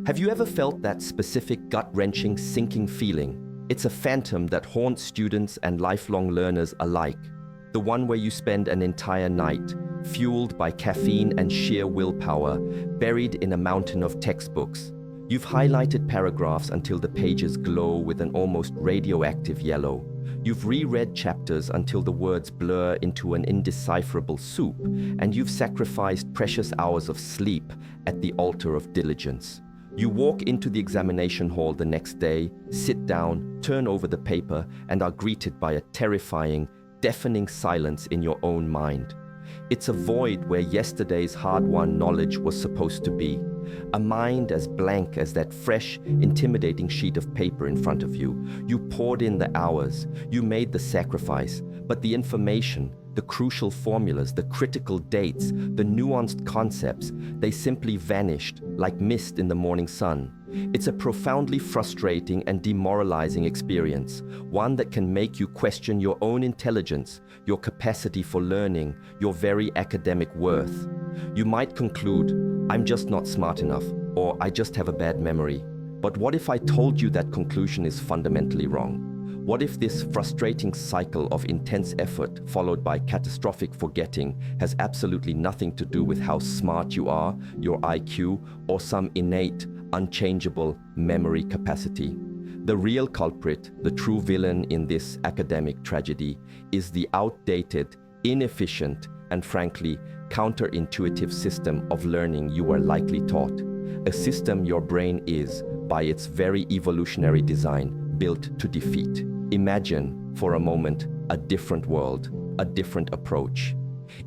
Have you ever felt that specific gut-wrenching, sinking feeling? It's a phantom that haunts students and lifelong learners alike. The one where you spend an entire night, fueled by caffeine and sheer willpower, buried in a mountain of textbooks. You've highlighted paragraphs until the pages glow with an almost radioactive yellow. You've reread chapters until the words blur into an indecipherable soup, and you've sacrificed precious hours of sleep at the altar of diligence. You walk into the examination hall the next day, sit down, turn over the paper, and are greeted by a terrifying, deafening silence in your own mind. It's a void where yesterday's hard-won knowledge was supposed to be. A mind as blank as that fresh, intimidating sheet of paper in front of you. You poured in the hours, you made the sacrifice, but the information, the crucial formulas, the critical dates, the nuanced concepts, they simply vanished like mist in the morning sun. It's a profoundly frustrating and demoralizing experience, one that can make you question your own intelligence, your capacity for learning, your very academic worth. You might conclude, I'm just not smart enough, or I just have a bad memory. But what if I told you that conclusion is fundamentally wrong? What if this frustrating cycle of intense effort followed by catastrophic forgetting has absolutely nothing to do with how smart you are, your IQ, or some innate, unchangeable memory capacity? The real culprit, the true villain in this academic tragedy, is the outdated, inefficient, and frankly, counterintuitive system of learning you were likely taught. A system your brain is, by its very evolutionary design, built to defeat. Imagine, for a moment, a different world, a different approach.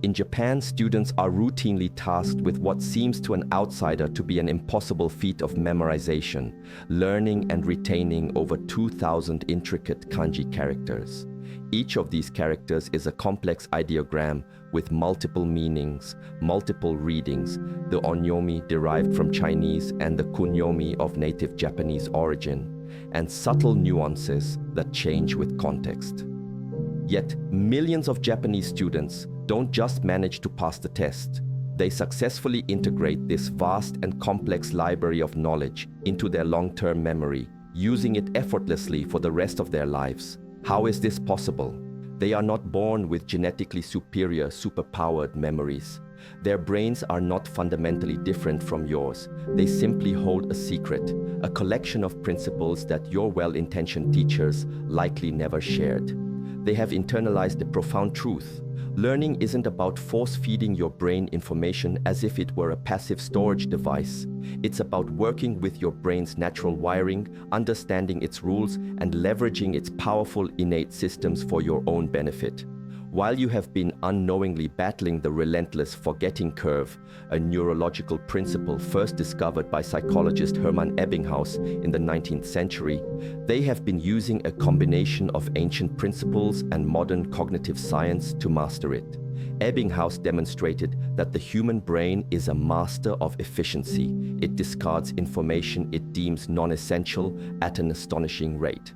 In Japan, students are routinely tasked with what seems to an outsider to be an impossible feat of memorization, learning and retaining over 2,000 intricate kanji characters. Each of these characters is a complex ideogram with multiple meanings, multiple readings, the onyomi derived from Chinese and the kunyomi of native Japanese origin, and subtle nuances that change with context. Yet, millions of Japanese students don't just manage to pass the test. They successfully integrate this vast and complex library of knowledge into their long-term memory, using it effortlessly for the rest of their lives. How is this possible? They are not born with genetically superior, superpowered memories. Their brains are not fundamentally different from yours. They simply hold a secret, a collection of principles that your well-intentioned teachers likely never shared. They have internalized a profound truth. Learning isn't about force-feeding your brain information as if it were a passive storage device. It's about working with your brain's natural wiring, understanding its rules, and leveraging its powerful innate systems for your own benefit. While you have been unknowingly battling the relentless forgetting curve, a neurological principle first discovered by psychologist Hermann Ebbinghaus in the 19th century, they have been using a combination of ancient principles and modern cognitive science to master it. Ebbinghaus demonstrated that the human brain is a master of efficiency. It discards information it deems non-essential at an astonishing rate.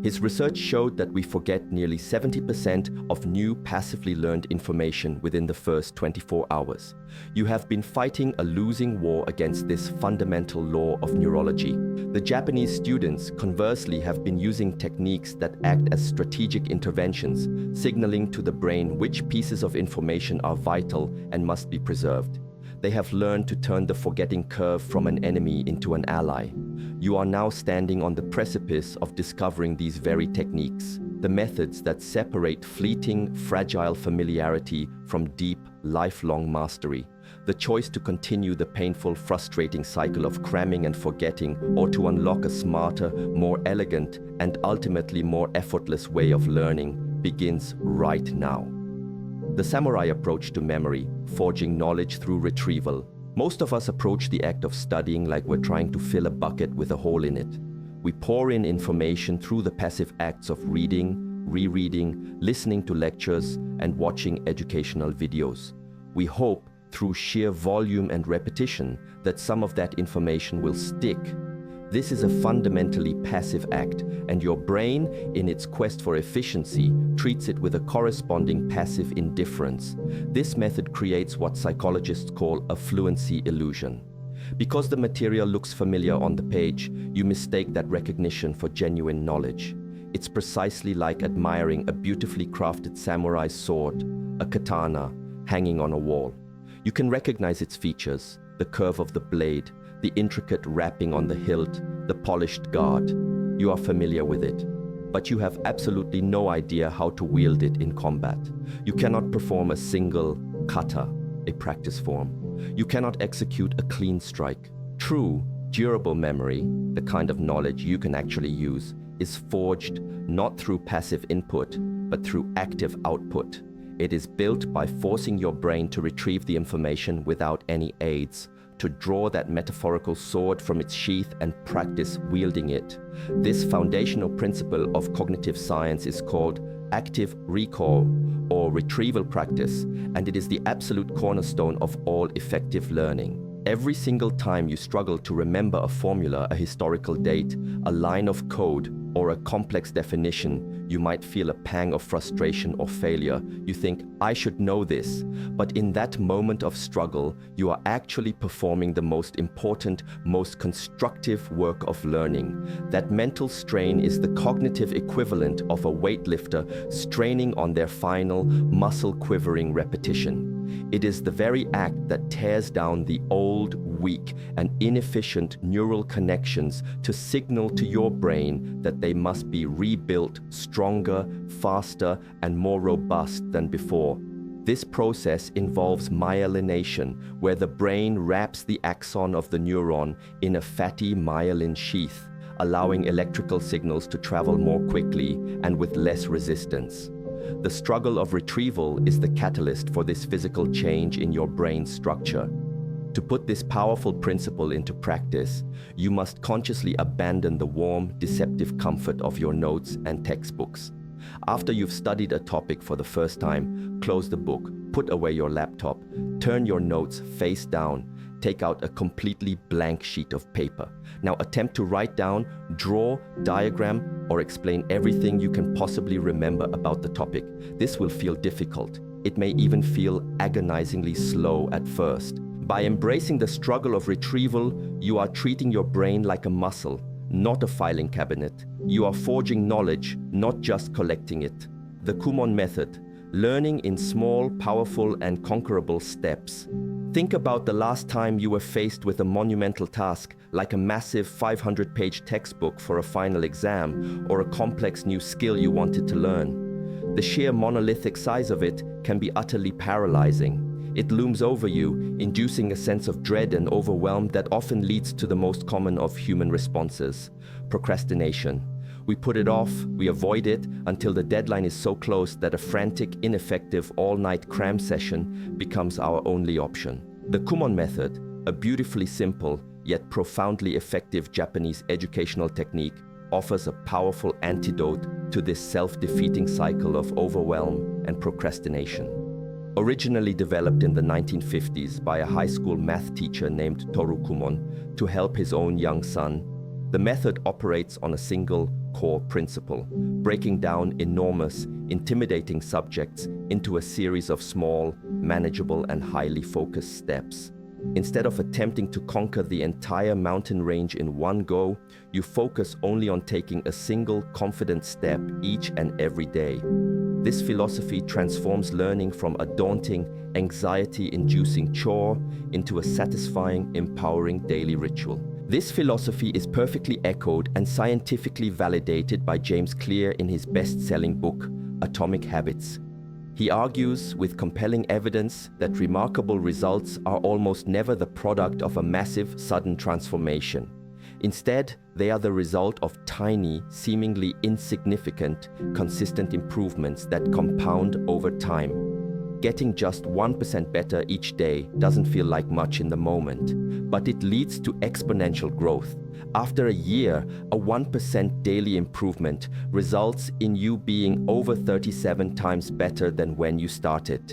His research showed that we forget nearly 70% of new passively learned information within the first 24 hours. You have been fighting a losing war against this fundamental law of neurology. The Japanese students, conversely, have been using techniques that act as strategic interventions, signaling to the brain which pieces of information are vital and must be preserved. They have learned to turn the forgetting curve from an enemy into an ally. You are now standing on the precipice of discovering these very techniques, the methods that separate fleeting, fragile familiarity from deep, lifelong mastery. The choice to continue the painful, frustrating cycle of cramming and forgetting, or to unlock a smarter, more elegant, and ultimately more effortless way of learning begins right now. The samurai approach to memory, forging knowledge through retrieval. Most of us approach the act of studying like we're trying to fill a bucket with a hole in it. We pour in information through the passive acts of reading, rereading, listening to lectures, and watching educational videos. We hope, through sheer volume and repetition, that some of that information will stick. This is a fundamentally passive act, and your brain, in its quest for efficiency, treats it with a corresponding passive indifference. This method creates what psychologists call a fluency illusion. Because the material looks familiar on the page, you mistake that recognition for genuine knowledge. It's precisely like admiring a beautifully crafted samurai sword, a katana, hanging on a wall. You can recognize its features, the curve of the blade, the intricate wrapping on the hilt, the polished guard. You are familiar with it, but you have absolutely no idea how to wield it in combat. You cannot perform a single kata, a practice form. You cannot execute a clean strike. True, durable memory, the kind of knowledge you can actually use, is forged not through passive input, but through active output. It is built by forcing your brain to retrieve the information without any aids, to draw that metaphorical sword from its sheath and practice wielding it. This foundational principle of cognitive science is called active recall or retrieval practice, and it is the absolute cornerstone of all effective learning. Every single time you struggle to remember a formula, a historical date, a line of code, or a complex definition, you might feel a pang of frustration or failure. You think, I should know this. But in that moment of struggle, you are actually performing the most important, most constructive work of learning. That mental strain is the cognitive equivalent of a weightlifter straining on their final, muscle-quivering repetition. It is the very act that tears down the old, weak, and inefficient neural connections to signal to your brain that they must be rebuilt stronger, faster, and more robust than before. This process involves myelination, where the brain wraps the axon of the neuron in a fatty myelin sheath, allowing electrical signals to travel more quickly and with less resistance. The struggle of retrieval is the catalyst for this physical change in your brain's structure. To put this powerful principle into practice, you must consciously abandon the warm, deceptive comfort of your notes and textbooks. After you've studied a topic for the first time, close the book, put away your laptop, turn your notes face down, take out a completely blank sheet of paper. Now attempt to write down, draw, diagram, or explain everything you can possibly remember about the topic. This will feel difficult. It may even feel agonizingly slow at first. By embracing the struggle of retrieval, you are treating your brain like a muscle, not a filing cabinet. You are forging knowledge, not just collecting it. The Kumon method, learning in small, powerful, and conquerable steps. Think about the last time you were faced with a monumental task, like a massive 500-page textbook for a final exam, or a complex new skill you wanted to learn. The sheer monolithic size of it can be utterly paralyzing. It looms over you, inducing a sense of dread and overwhelm that often leads to the most common of human responses: procrastination. We put it off, we avoid it, until the deadline is so close that a frantic, ineffective, all-night cram session becomes our only option. The Kumon method, a beautifully simple yet profoundly effective Japanese educational technique, offers a powerful antidote to this self-defeating cycle of overwhelm and procrastination. Originally developed in the 1950s by a high school math teacher named Toru Kumon to help his own young son, the method operates on a single core principle, breaking down enormous, intimidating subjects into a series of small, manageable, and highly focused steps. Instead of attempting to conquer the entire mountain range in one go, you focus only on taking a single confident step each and every day. This philosophy transforms learning from a daunting, anxiety-inducing chore into a satisfying, empowering daily ritual. This philosophy is perfectly echoed and scientifically validated by James Clear in his best-selling book, Atomic Habits. He argues with compelling evidence that remarkable results are almost never the product of a massive, sudden transformation. Instead, they are the result of tiny, seemingly insignificant, consistent improvements that compound over time. Getting just 1% better each day doesn't feel like much in the moment, but it leads to exponential growth. After a year, a 1% daily improvement results in you being over 37 times better than when you started.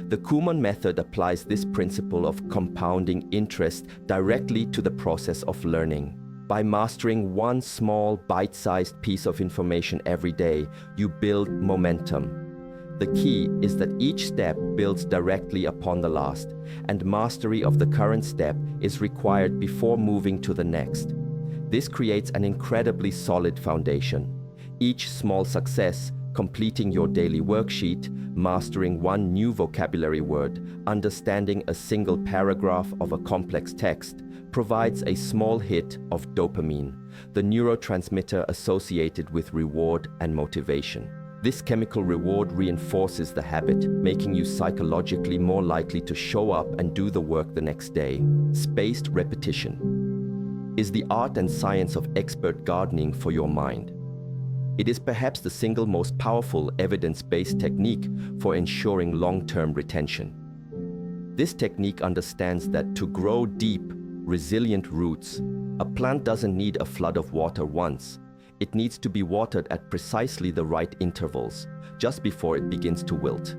The Kumon method applies this principle of compounding interest directly to the process of learning. By mastering one small, bite-sized piece of information every day, you build momentum. The key is that each step builds directly upon the last, and mastery of the current step is required before moving to the next. This creates an incredibly solid foundation. Each small success, completing your daily worksheet, mastering one new vocabulary word, understanding a single paragraph of a complex text, provides a small hit of dopamine, the neurotransmitter associated with reward and motivation. This chemical reward reinforces the habit, making you psychologically more likely to show up and do the work the next day. Spaced repetition is the art and science of expert gardening for your mind. It is perhaps the single most powerful evidence-based technique for ensuring long-term retention. This technique understands that to grow deep, resilient roots, a plant doesn't need a flood of water once. It needs to be watered at precisely the right intervals, just before it begins to wilt.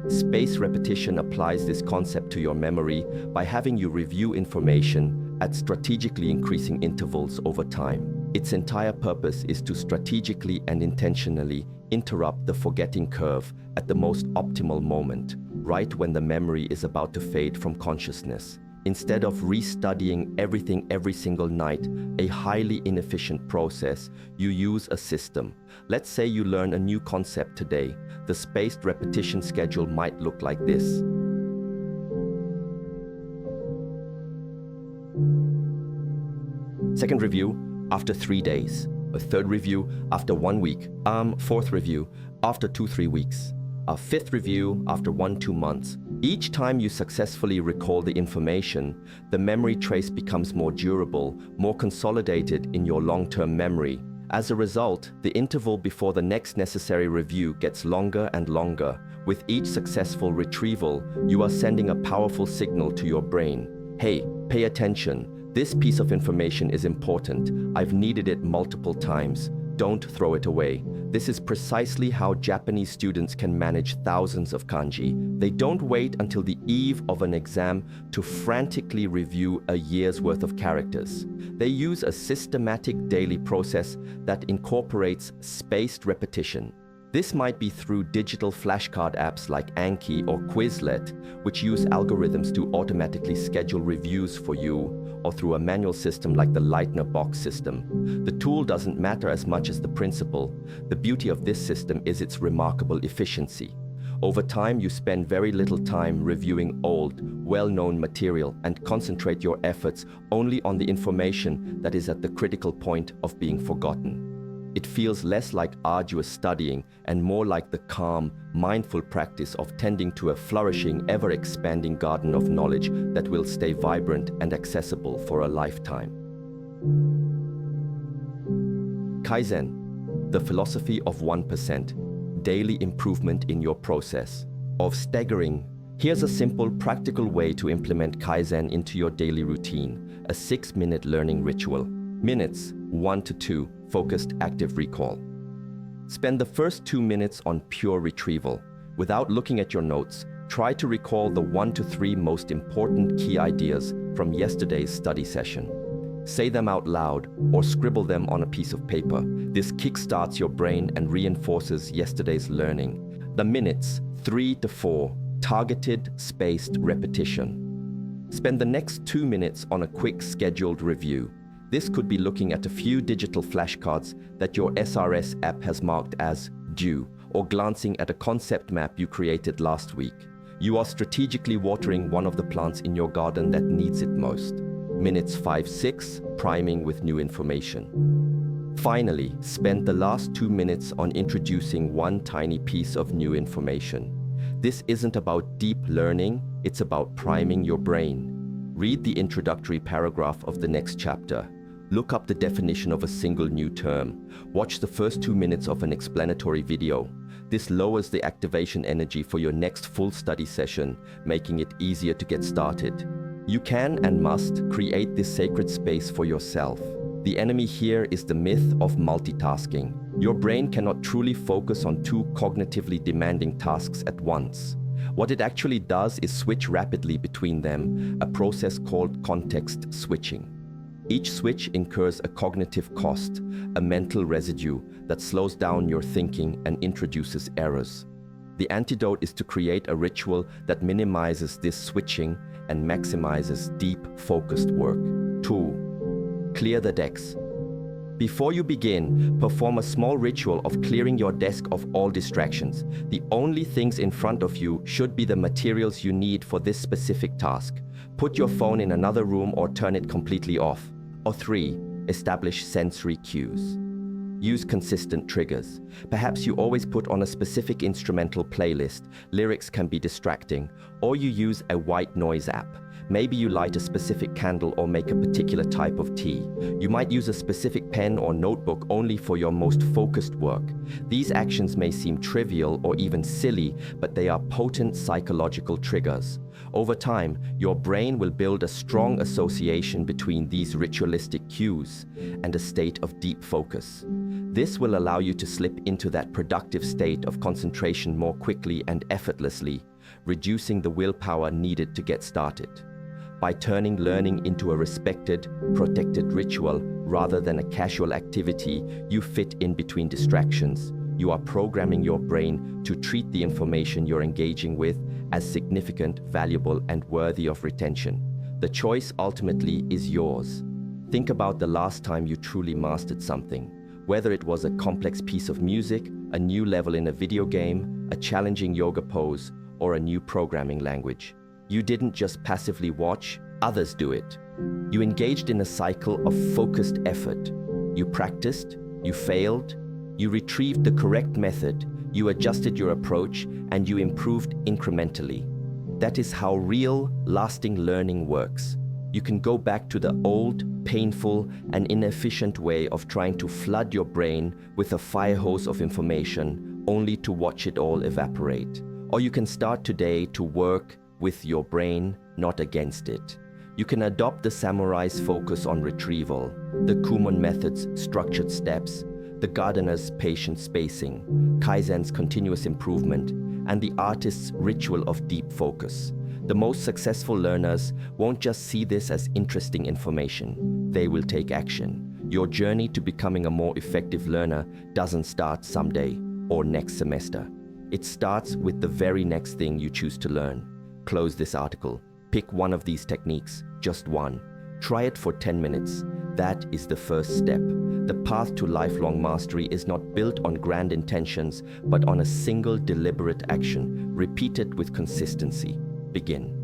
Spaced repetition applies this concept to your memory by having you review information at strategically increasing intervals over time. Its entire purpose is to strategically and intentionally interrupt the forgetting curve at the most optimal moment, right when the memory is about to fade from consciousness. Instead of restudying everything every single night, a highly inefficient process, you use a system. Let's say you learn a new concept today. The spaced repetition schedule might look like this. Second review after 3 days. A third review after 1 week. Fourth review after 2-3 weeks. A fifth review after 1-2 months. Each time you successfully recall the information, the memory trace becomes more durable, more consolidated in your long-term memory. As a result, the interval before the next necessary review gets longer and longer. With each successful retrieval, you are sending a powerful signal to your brain. Hey, pay attention. This piece of information is important. I've needed it multiple times. Don't throw it away. This is precisely how Japanese students can manage thousands of kanji. They don't wait until the eve of an exam to frantically review a year's worth of characters. They use a systematic daily process that incorporates spaced repetition. This might be through digital flashcard apps like Anki or Quizlet, which use algorithms to automatically schedule reviews for you, or through a manual system like the Leitner box system. The tool doesn't matter as much as the principle. The beauty of this system is its remarkable efficiency. Over time, you spend very little time reviewing old, well-known material and concentrate your efforts only on the information that is at the critical point of being forgotten. It feels less like arduous studying and more like the calm, mindful practice of tending to a flourishing, ever-expanding garden of knowledge that will stay vibrant and accessible for a lifetime. Kaizen, the philosophy of 1%, daily improvement in your process. Of staggering, here's a simple, practical way to implement Kaizen into your daily routine, a 6-minute learning ritual. Minutes, 1 to 2, focused active recall. Spend the first 2 minutes on pure retrieval. Without looking at your notes, try to recall the 1 to 3 most important key ideas from yesterday's study session. Say them out loud or scribble them on a piece of paper. This kickstarts your brain and reinforces yesterday's learning. The minutes, 3 to 4, targeted, spaced repetition. Spend the next 2 minutes on a quick scheduled review. This could be looking at a few digital flashcards that your SRS app has marked as due, or glancing at a concept map you created last week. You are strategically watering one of the plants in your garden that needs it most. Minutes 5-6, priming with new information. Finally, spend the last 2 minutes on introducing one tiny piece of new information. This isn't about deep learning, it's about priming your brain. Read the introductory paragraph of the next chapter. Look up the definition of a single new term. Watch the first 2 minutes of an explanatory video. This lowers the activation energy for your next full study session, making it easier to get started. You can and must create this sacred space for yourself. The enemy here is the myth of multitasking. Your brain cannot truly focus on 2 cognitively demanding tasks at once. What it actually does is switch rapidly between them, a process called context switching. Each switch incurs a cognitive cost, a mental residue that slows down your thinking and introduces errors. The antidote is to create a ritual that minimizes this switching and maximizes deep, focused work. 2. Clear the decks. Before you begin, perform a small ritual of clearing your desk of all distractions. The only things in front of you should be the materials you need for this specific task. Put your phone in another room or turn it completely off. Or 3. Establish sensory cues. Use consistent triggers. Perhaps you always put on a specific instrumental playlist. Lyrics can be distracting. Or you use a white noise app. Maybe you light a specific candle or make a particular type of tea. You might use a specific pen or notebook only for your most focused work. These actions may seem trivial or even silly, but they are potent psychological triggers. Over time, your brain will build a strong association between these ritualistic cues and a state of deep focus. This will allow you to slip into that productive state of concentration more quickly and effortlessly, reducing the willpower needed to get started. By turning learning into a respected, protected ritual rather than a casual activity you fit in between distractions, you are programming your brain to treat the information you're engaging with as significant, valuable, and worthy of retention. The choice ultimately is yours. Think about the last time you truly mastered something, whether it was a complex piece of music, a new level in a video game, a challenging yoga pose, or a new programming language. You didn't just passively watch, others do it. You engaged in a cycle of focused effort. You practiced, you failed, you retrieved the correct method, you adjusted your approach, and you improved incrementally. That is how real, lasting learning works. You can go back to the old, painful, and inefficient way of trying to flood your brain with a fire hose of information, only to watch it all evaporate. Or you can start today to work with your brain, not against it. You can adopt the samurai's focus on retrieval, the Kumon method's structured steps, the gardener's patient spacing, Kaizen's continuous improvement, and the artist's ritual of deep focus. The most successful learners won't just see this as interesting information. They will take action. Your journey to becoming a more effective learner doesn't start someday or next semester. It starts with the very next thing you choose to learn. Close this article. Pick one of these techniques, just one. Try it for 10 minutes. That is the first step. The path to lifelong mastery is not built on grand intentions, but on a single deliberate action, repeated with consistency. Begin.